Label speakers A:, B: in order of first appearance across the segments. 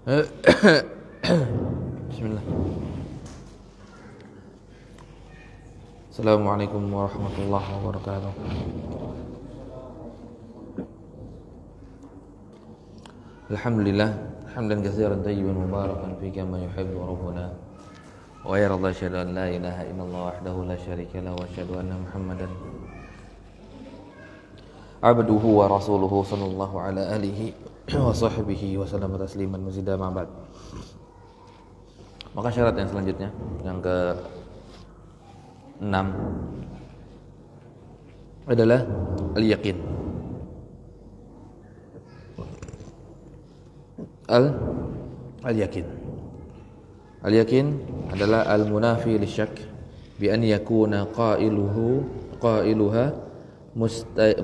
A: Bismillah. Assalamualaikum warahmatullahi wabarakatuh. Alhamdulillah, hamdan katsiran tayyiban mubarakan fi kama yuhibbu rabbuna wa yarda, asyhadu an la ilaha illallah wahdahu la syarika lahu wa asyhadu anna Muhammadan abduhu wa rasuluhu sallallahu ala alihi wa sahbihi wa sallam tasliman mazida ma ba'd. Maka syarat yang selanjutnya, yang ke-6 adalah al-yaqin. Al-yaqin. Al-yaqin adalah al-munafi lisyak bi an yakuna qailuha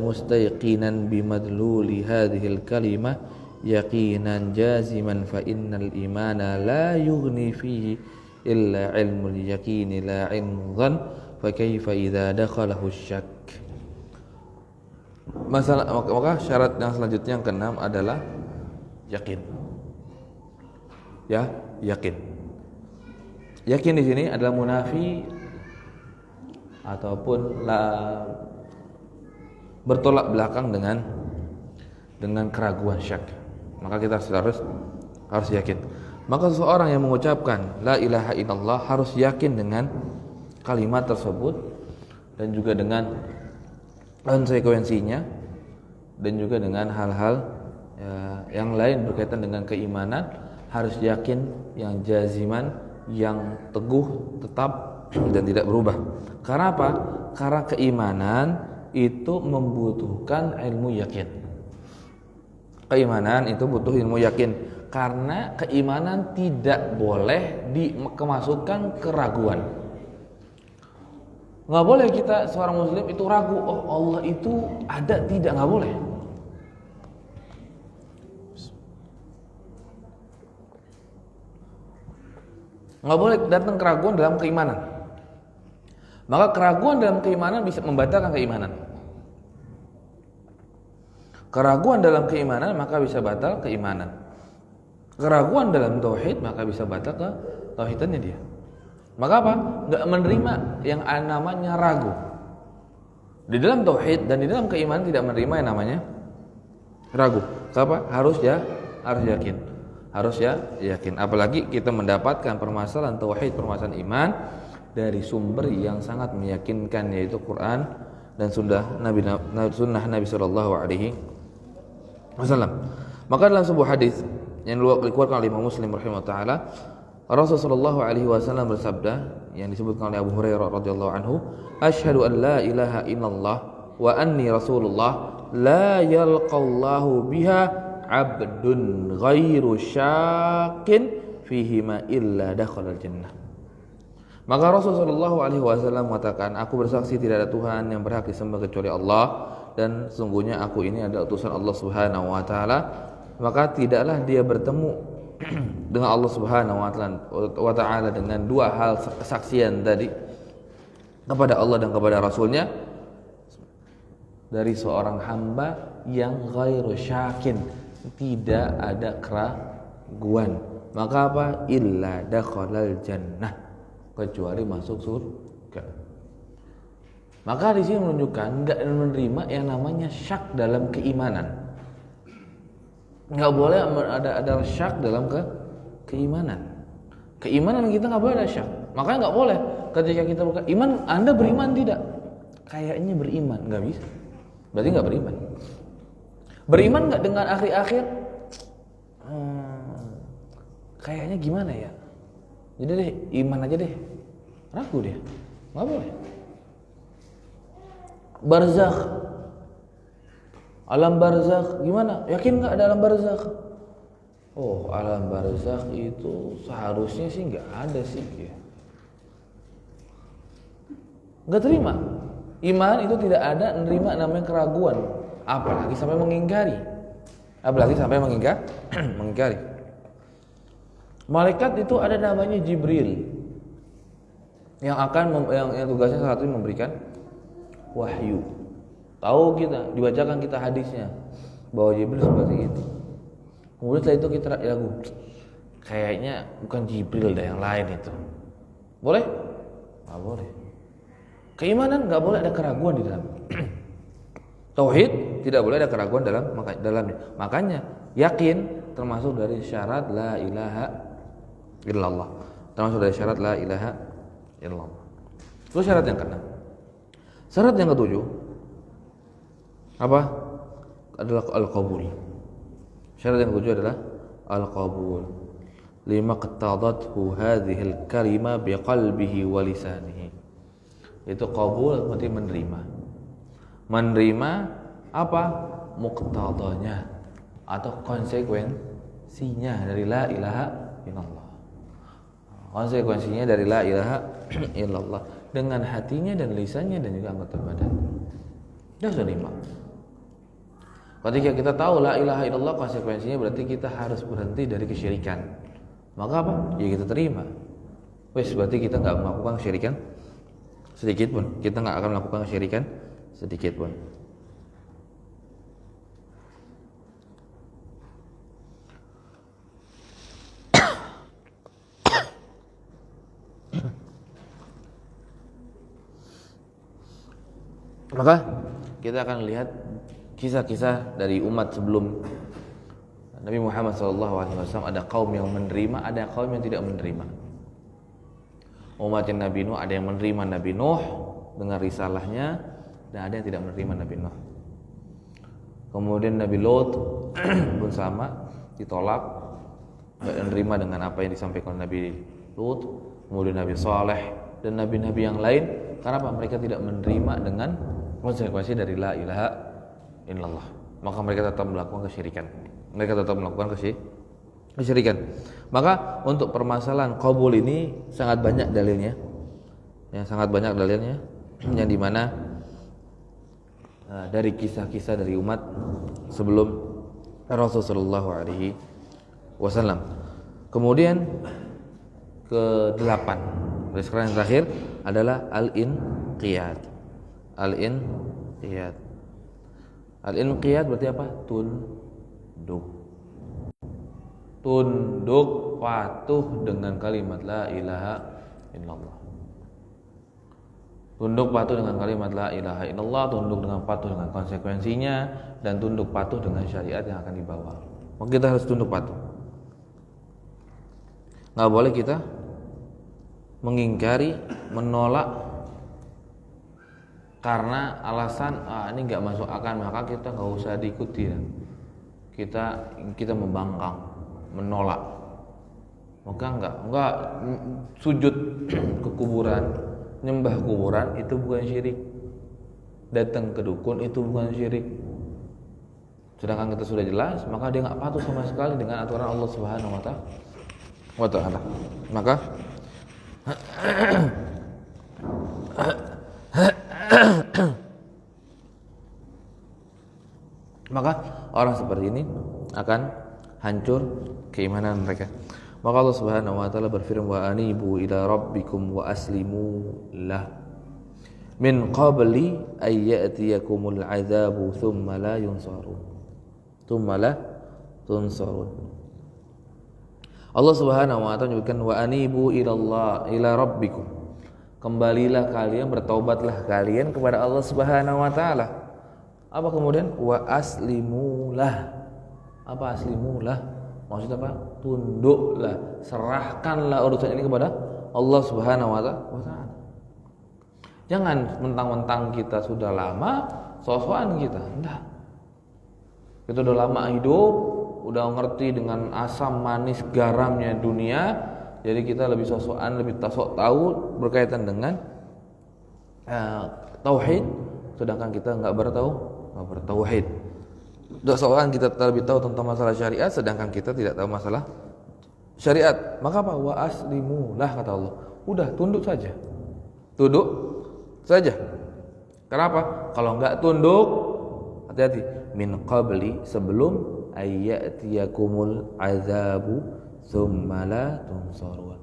A: mustayqinan bimadluli hadhil kalimah yaqinan jaziman fa innal imana la yughni fihi illa ilmul yaqini la ilmu dhann fa kaifa idza dakhalahu syak. Maka syarat yang selanjutnya yang keenam adalah yakin. Ya, yakin. Yakin di sini adalah munafi ataupun bertolak belakang dengan keraguan, syak. Maka kita harus yakin. Maka seseorang yang mengucapkan la ilaha illallah harus yakin dengan kalimat tersebut dan juga dengan konsekuensinya dan juga dengan hal-hal yang lain berkaitan dengan keimanan. Harus yakin yang jaziman, yang teguh, tetap dan tidak berubah. Karena apa? Karena keimanan itu membutuhkan ilmu yakin. Keimanan itu butuh ilmu yakin, karena keimanan tidak boleh dikemasukan keraguan. Nggak boleh kita seorang muslim itu ragu, oh Allah itu ada, tidak, nggak boleh. Nggak boleh datang keraguan dalam keimanan. Maka keraguan dalam keimanan bisa membatalkan keimanan. Keraguan dalam keimanan maka bisa batal keimanan. Keraguan dalam tauhid maka bisa batal ke tauhidannya dia. Maka apa? Enggak menerima yang namanya ragu. Di dalam tauhid dan di dalam keimanan tidak menerima yang namanya ragu. Kenapa? Harus yakin. Harus yakin. Apalagi kita mendapatkan permasalahan tauhid, permasalahan iman dari sumber yang sangat meyakinkan, yaitu Quran dan sunnah Nabi sallallahu alaihi wasallam. Maka dalam sebuah hadis yang dikeluarkan oleh Imam Muslim rahimahullah taala, Rasulullah sallallahu alaihi wasallam bersabda yang disebutkan oleh Abu Hurairah radhiyallahu anhu, "Asyhadu an la ilaha illallah wa anni rasulullah la yalqallahu biha 'abdun ghairu syakin fihi ma illa dakhala al-jannah." Maka Rasulullah sallallahu alaihi wasallam mengatakan, "Aku bersaksi tidak ada Tuhan yang berhak disembah kecuali Allah, dan sesungguhnya aku ini adalah utusan Allah Subhanahu wa taala." Maka tidaklah dia bertemu dengan Allah Subhanahu wa taala dengan dua hal kesaksian tadi kepada Allah dan kepada Rasulnya dari seorang hamba yang ghairu syakin, tidak ada keraguan. Maka apa? Illa dakhalal jannah, kecuali masuk surga. Maka di sini menunjukkan enggak menerima yang namanya syak dalam keimanan. Enggak boleh ada syak dalam keimanan. Keimanan kita enggak boleh ada syak. Makanya enggak boleh ketika kita berkata, "Iman, Anda beriman tidak?" Kayaknya beriman, enggak bisa. Berarti enggak beriman. Beriman enggak dengan akhir-akhir? Kayaknya gimana ya? Jadi deh, iman aja deh. Ragu dia. Enggak boleh. Barzakh. Alam barzakh gimana? Yakin enggak ada alam barzakh? Oh, alam barzakh itu seharusnya sih enggak ada sih. Enggak terima. Iman itu tidak ada menerima namanya keraguan, apalagi sampai mengingkari. Mengingkari. Malaikat itu ada namanya Jibril yang tugasnya salah satu memberikan wahyu. Tahu kita, dibacakan kita hadisnya bahwa Jibril seperti itu. Kemudian setelah itu kita ragu, kayaknya bukan Jibril dah, yang lain itu. Boleh? Nggak boleh. Keimanan nggak boleh ada keraguan di dalam. Tauhid tidak boleh ada keraguan dalamnya. Makanya yakin termasuk dari syarat la ilaha illallah. Termasuk dari syarat la ilaha illallah. Itu syarat yang keenam. Syarat yang ketujuh apa? Adalah al-qabul. Syarat yang ketujuh adalah al-qabul. Lima qatadathu hadhil kalima biqalbihi wa lisanihi. Itu qabul berarti menerima. Menerima apa? Muqtadanya atau konsekuensinya dari la ilaha illallah. Konsekuensinya dari la ilaha illallah dengan hatinya dan lisannya dan juga anggota badan. Dia sudah terima. Ketika kita tahu la ilaha illallah, konsekuensinya berarti kita harus berhenti dari kesyirikan. Maka apa? Ya kita terima. Wes, berarti kita nggak melakukan kesyirikan sedikit pun. Kita nggak akan melakukan kesyirikan sedikit pun. Maka kita akan lihat kisah-kisah dari umat sebelum Nabi Muhammad SAW. Ada kaum yang menerima, ada kaum yang tidak menerima. Umat Nabi Nuh ada yang menerima Nabi Nuh dengan risalahnya, dan ada yang tidak menerima Nabi Nuh. Kemudian Nabi Lot pun sama, ditolak, tidak menerima dengan apa yang disampaikan Nabi Lot. Kemudian Nabi Saleh dan nabi-nabi yang lain, karena apa? Mereka tidak menerima dengan konsekuensi dari la ilaha illallah. Maka mereka tetap melakukan kesyirikan. Mereka tetap melakukan kesyirikan. Maka untuk permasalahan qabul ini sangat banyak dalilnya. Ya, sangat banyak dalilnya yang dimana dari kisah-kisah dari umat sebelum Rasulullah SAW. Kemudian ke-8, dari sekarang yang terakhir adalah al-inqiyad. Al-inqiyad. Al-inqiyad berarti apa? Tunduk, patuh dengan kalimat la ilaha illallah. Tunduk patuh dengan kalimat la ilaha illallah, tunduk dengan patuh dengan konsekuensinya, dan tunduk patuh dengan syariat yang akan dibawa. Maka kita harus tunduk patuh. Nggak boleh kita mengingkari, menolak karena alasan ini nggak masuk akal, maka kita nggak usah diikuti. Kita membangkang, menolak. Maka enggak sujud ke kuburan, nyembah kuburan itu bukan syirik. Datang ke dukun itu bukan syirik. Sedangkan kita sudah jelas, maka dia nggak patuh sama sekali dengan aturan Allah Subhanahu wa Ta'ala. Maka orang seperti ini akan hancur keimanan mereka. Maka Allah Subhanahu wa Ta'ala berfirman, wa anibu ila rabbikum wa aslimu lah min qabli ay ya'tiyakumul adzabu thumma la tunsarun. Allah Subhanahu wa Ta'ala menyebutkan wa anibu ila rabbikum. Kembalilah kalian, bertaubatlah kalian kepada Allah Subhanahu wa Ta'ala. Apa kemudian? Wa aslimulah. Apa aslimulah? Maksudnya apa? Tunduklah, serahkanlah urusan ini kepada Allah Subhanahu wa Ta'ala. Jangan mentang-mentang kita sudah lama, sok-sokan kita. Enggak. Kita udah lama hidup, udah ngerti dengan asam manis garamnya dunia, jadi kita lebih sok-sokan, lebih sok tahu berkaitan dengan tauhid, sedangkan kita nggak bertauhid. Udah sok-sokan kita lebih tahu tentang masalah syariat, sedangkan kita tidak tahu masalah syariat. Maka apa? Wa aslimulah, kata Allah. Udah, tunduk saja. Tunduk saja. Kenapa? Kalau nggak tunduk, hati-hati. Min qabli, sebelum ayyatiyakumul azabu tsumma la tunsarun.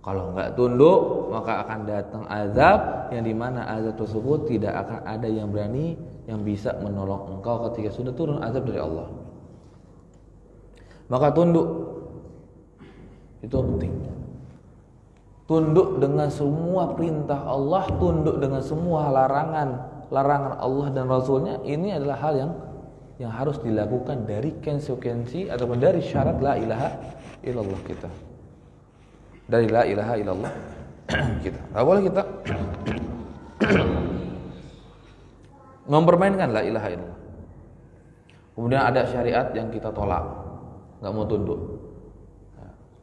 A: Kalau enggak tunduk, maka akan datang azab yang dimana azab tersebut tidak akan ada yang berani yang bisa menolong engkau ketika sudah turun azab dari Allah. Maka tunduk. Itu penting. Tunduk dengan semua perintah Allah, tunduk dengan semua larangan Allah dan Rasulnya. Ini adalah hal yang harus dilakukan dari konsekuensi ataupun dari syarat la ilaha illallah kita. Dari la ilaha illallah kita. Tidak boleh kita mempermainkan la ilaha illallah. Kemudian ada syariat yang kita tolak, nggak mau tunduk.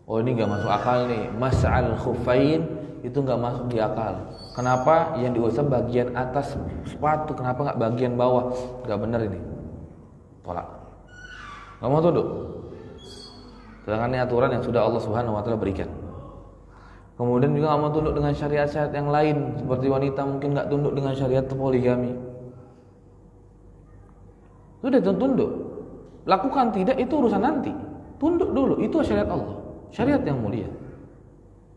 A: Oh ini nggak masuk akal nih, mas'al khuffain itu nggak masuk di akal. Kenapa yang diusap bagian atas sepatu, kenapa nggak bagian bawah? Nggak benar ini, tolak. Nggak mau tunduk. Sedangkan ini aturan yang sudah Allah Subhanahu Wa Taala berikan. Kemudian juga nggak mau tunduk dengan syariat-syariat yang lain, seperti wanita mungkin nggak tunduk dengan syariat poligami. Sudah tunduk. Lakukan tidak itu urusan nanti. Tunduk dulu, itu syariat Allah. Syariat yang mulia.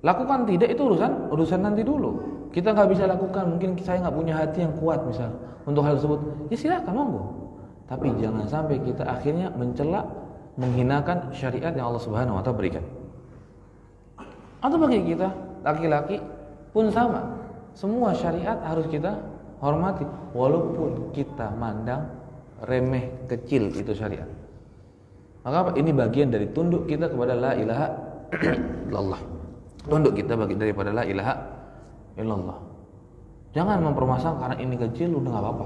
A: Lakukan tidak itu urusan nanti dulu. Kita nggak bisa lakukan, mungkin saya nggak punya hati yang kuat misal untuk hal tersebut. Ya silakan monggo. Tapi jangan sampai kita akhirnya mencela, menghinakan syariat yang Allah Subhanahu Wa Taala berikan. Atau bagi kita laki-laki pun sama. Semua syariat harus kita hormati, walaupun kita mandang remeh kecil itu syariat. Maka apa? Ini bagian dari tunduk kita kepada la ilaha illallah. Tunduk kita daripada la ilaha illallah. Jangan mempermasalahkan karena ini kecil udah nggak apa-apa,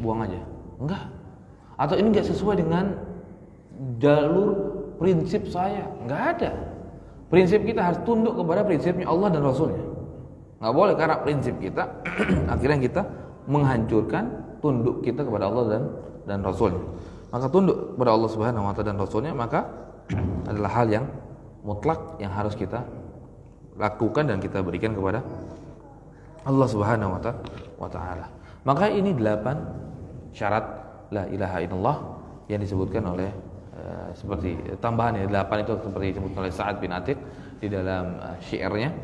A: buang aja. Enggak. Atau ini nggak sesuai dengan jalur prinsip saya. Nggak ada. Prinsip kita harus tunduk kepada prinsipnya Allah dan Rasulnya. Nggak boleh karena prinsip kita akhirnya kita menghancurkan tunduk kita kepada Allah dan Rasulnya. Maka tunduk kepada Allah Subhanahu Wa Taala dan Rasulnya maka adalah hal yang mutlak yang harus kita lakukan dan kita berikan kepada Allah Subhanahu Wa Taala. Maka ini 8 syarat la ilaha illallah yang disebutkan oleh seperti tambahan ya 8 itu seperti disebutkan oleh Sa'ad bin Atiq di dalam syairnya.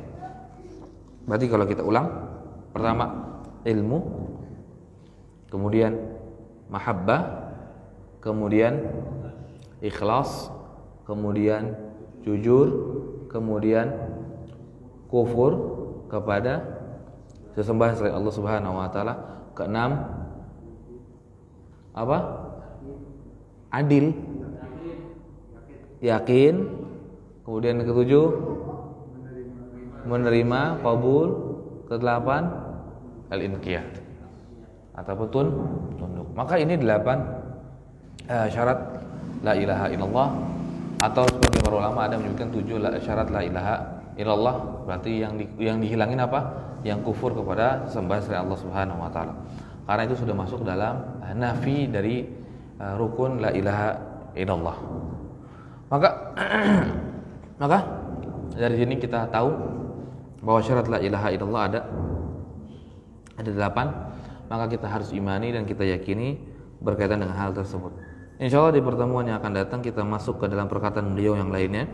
A: Berarti kalau kita ulang, pertama ilmu, kemudian mahabbah, kemudian ikhlas, kemudian jujur, kemudian kufur kepada sesembahan selain Allah Subhanahu Wa Taala. Keenam apa? Adil, yakin. Kemudian ketujuh menerima, qabul. Kedelapan al-inqiyad ataupun tunduk. Maka ini 8 syarat la ilaha illallah, atau sebagai para ulama ada menyebutkan 7 syarat la ilaha illallah. Berarti yang dihilangin apa? Yang kufur kepada sembah selain Allah Subhanahu Wa Taala. Karena itu sudah masuk dalam nafi dari rukun la ilaha illallah. Maka dari sini kita tahu bahwa syarat la ilaha illallah ada 8. Maka kita harus imani dan kita yakini berkaitan dengan hal tersebut. Insyaallah di pertemuan yang akan datang kita masuk ke dalam perkataan beliau yang lainnya.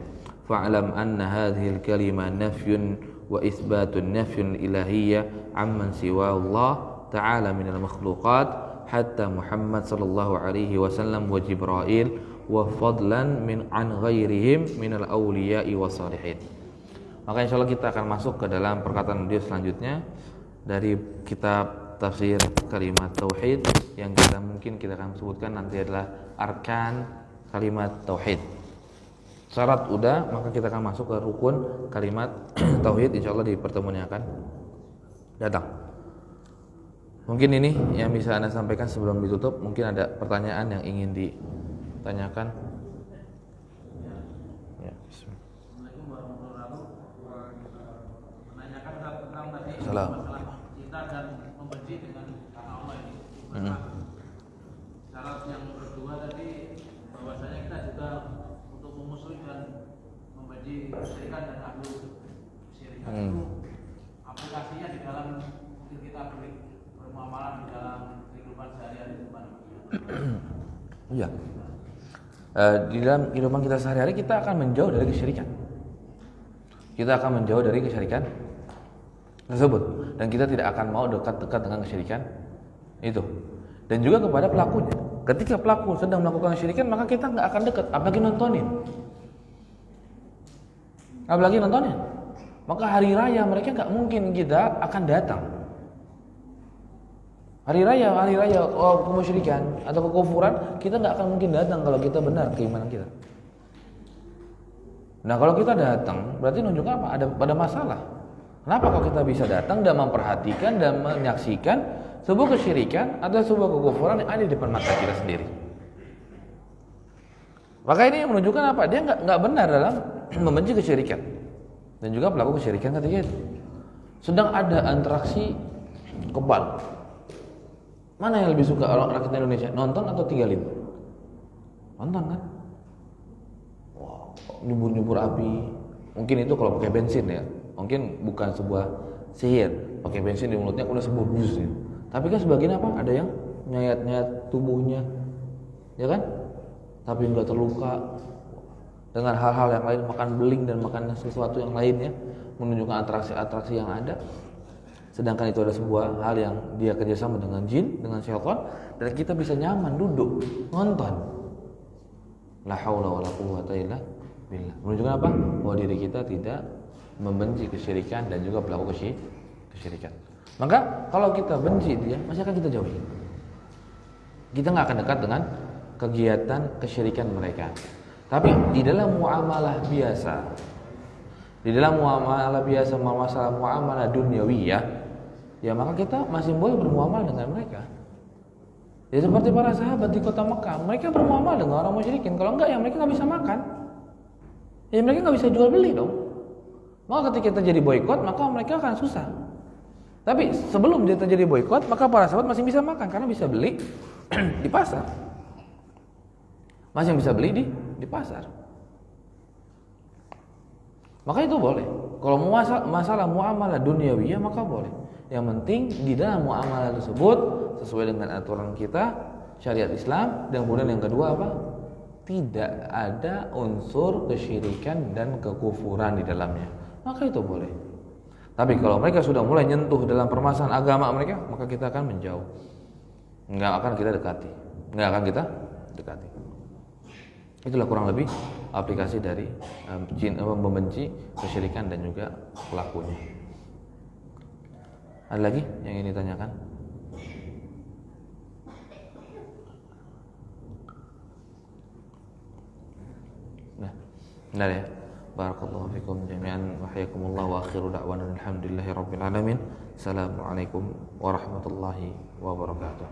A: Fa'lam anna hadhil kalimah nafyun wa isbatun nafyun ilahiyyah amman siwa Allah ta'ala minal makhluqat hatta Muhammad sallallahu alaihi wasallam wa Jibril wa fadlan min an ghairihim minal awliya'i wa salihin. Maka insyaallah kita akan masuk ke dalam perkataan beliau selanjutnya dari kitab tafsir kalimat tauhid yang kita akan sebutkan nanti adalah arkan kalimat tauhid. Syarat udah, maka kita akan masuk ke rukun kalimat tauhid insyaallah di pertemuan yang akan datang. Mungkin ini yang bisa Anda sampaikan sebelum ditutup. Mungkin ada pertanyaan yang ingin ditanyakan. Ya, Assalamualaikum warahmatullahi wabarakatuh. Menanyakan tentang tadi masalah cinta dan membenci dengan karena Allah ini. Syarat yang kedua tadi bahwasanya kita juga untuk memusuhi dan membenci kesyirikan dan ahli kesyirikan itu aplikasinya di dalam mungkin kita bermuamalah di dalam kehidupan sehari-hari gimana? Iya. Di dalam kehidupan kita sehari-hari kita akan menjauh dari kesyirikan. Kita akan menjauh dari kesyirikan tersebut dan kita tidak akan mau dekat-dekat dengan kesyirikan itu. Dan juga kepada pelakunya. Ketika pelaku sedang melakukan kesyirikan maka kita nggak akan dekat, apalagi nontonin. apalagi nontonnya. Maka hari raya mereka nggak mungkin kita akan datang. Hari raya kemusyrikan atau kekufuran, kita nggak akan mungkin datang kalau kita benar keimanan kita. Nah kalau kita datang, berarti nunjuk apa? Ada masalah. Kenapa kalau kita bisa datang dan memperhatikan dan menyaksikan sebuah kesyirikan atau sebuah kekufuran yang ada di depan mata kita sendiri? Maka ini menunjukkan apa? Dia nggak benar dalam membenci kesyirikan dan juga pelaku kesyirikan ketika itu. Sedang ada interaksi kebal. Mana yang lebih suka orang rakyat Indonesia? Nonton atau tinggalin? Nonton kan? Wow, nyubur api. Mungkin itu kalau pakai bensin ya. Mungkin bukan sebuah sihir. Pakai bensin di mulutnya udah sembuh bus ya. Tapi kan sebagian apa? Ada yang nyayat-nyayat tubuhnya, ya kan? Tapi nggak terluka. Dengan hal-hal yang lain, makan beling dan makan sesuatu yang lainnya, menunjukkan atraksi-atraksi yang ada. Sedangkan itu ada sebuah hal yang dia kerjasama dengan jin, dengan syaitan, dan kita bisa nyaman duduk nonton. La haula wala quwwata illa billah. Menunjukkan apa? Bahwa diri kita tidak membenci kesyirikan dan juga pelaku kesyirikan. Maka kalau kita benci dia, masih akan kita jauhi. Kita nggak akan dekat dengan kegiatan kesyirikan mereka. Tapi di dalam muamalah biasa, masalah muamalah duniawiyah, ya maka kita masih boleh bermuamal dengan mereka. Ya seperti para sahabat di kota Mekah, mereka bermuamal dengan orang musyrikin. Kalau enggak, ya mereka nggak bisa makan. Ya mereka nggak bisa jual beli dong. Maka ketika terjadi boikot, maka mereka akan susah. Tapi sebelum dia terjadi boikot, maka para sahabat masih bisa makan karena bisa beli di pasar. Masih bisa beli di pasar. Maka itu boleh. Kalau masalah muamalah duniawiyah maka boleh. Yang penting di dalam muamalah tersebut sesuai dengan aturan kita, syariat Islam, dan kemudian yang kedua apa? Tidak ada unsur kesyirikan dan kekufuran di dalamnya. Maka itu boleh. Tapi kalau mereka sudah mulai nyentuh dalam permasalahan agama mereka, maka kita akan menjauh. Enggak akan kita dekati. Itulah kurang lebih aplikasi dari membenci kesyirikan dan juga pelakunya. Ada lagi yang ingin ditanyakan? Nah, benar ya. Barakallahu fikum jami'an wa hayakumullah wa akhiru da'wana alhamdulillahi rabbil alamin. Assalamualaikum warahmatullahi wabarakatuh.